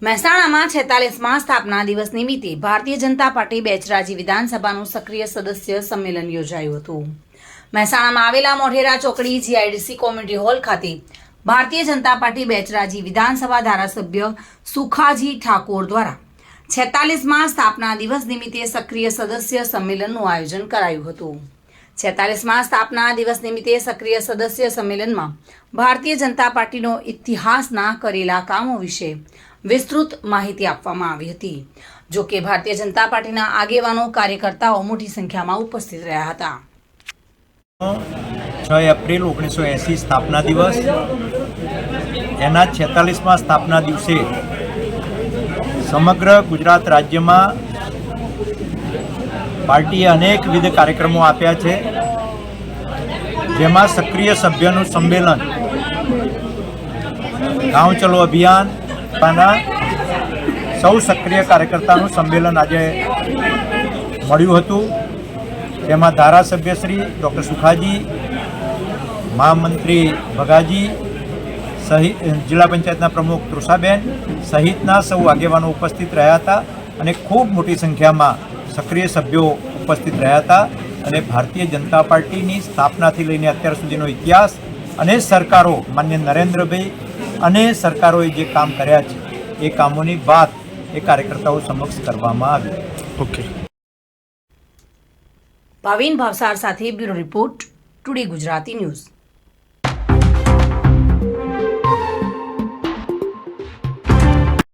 મહેસાણામાં 46મા સ્થાપના દિવસ નિમિત્તે ભારતીય જનતા પાર્ટી બેચરાજી વિધાનસભાનું સક્રિય સદસ્ય સંમેલન યોજાયું હતું। મહેસાણામાં આવેલા મોઢેરા ચોકડી જીઆઈડીસી કોમ્યુનિટી હોલ ખાતે ભારતીય જનતા પાર્ટી બેચરાજી વિધાનસભા ધારાસભ્ય સુખાજી ઠાકોર દ્વારા 46મા સ્થાપના દિવસ નિમિત્તે સક્રિય સદસ્ય સંમેલનનું આયોજન કરાયું હતું। 46મા સ્થાપના દિવસ નિમિત્તે સક્રિય સદસ્ય સંમેલનમાં ભારતીય જનતા પાર્ટીનો ઇતિહાસના કરેલા કામો વિશે વિસ્તૃત માહિતી આપવામાં આવી હતી। જો કે ભારતીય જનતા પાર્ટીના આગેવાનો કાર્યકર્તાઓ મોટી સંખ્યામાં ઉપસ્થિત રહ્યા હતા। 6 એપ્રિલ 1980 સ્થાપના દિવસ, એના 46મા સ્થાપના દિવસે સમગ્ર ગુજરાત રાજ્યમાં પાર્ટીએ અનેકવિધ કાર્યક્રમો આપ્યા છે, જેમાં સક્રિય સભ્યનું સંમેલન, ગાંવ ચલો અભિયાન સૌ સક્રિય કાર્યકર્તાનું સંમેલન આજે મળ્યું હતું। તેમાં ધારાસભ્ય શ્રી ડૉક્ટર સુખાજી, મહામંત્રી ભગાજી સહિત જિલ્લા પંચાયતના પ્રમુખ તૃષાબેન સહિતના સૌ આગેવાનો ઉપસ્થિત રહ્યા હતા અને ખૂબ મોટી સંખ્યામાં સક્રિય સભ્યો ઉપસ્થિત રહ્યા હતા અને ભારતીય જનતા પાર્ટીની સ્થાપનાથી લઈને અત્યાર સુધીનો ઇતિહાસ અને સરકારો, માન્ય નરેન્દ્રભાઈ અને સરકારોએ જે કામ કર્યા છે એ કામોની વાત એ કાર્યકર્તાઓ સમક્ષ કરવામાં આવી। ઓકે, ભાવિન ભાવસાર સાથે bureau report, today Gujarati news.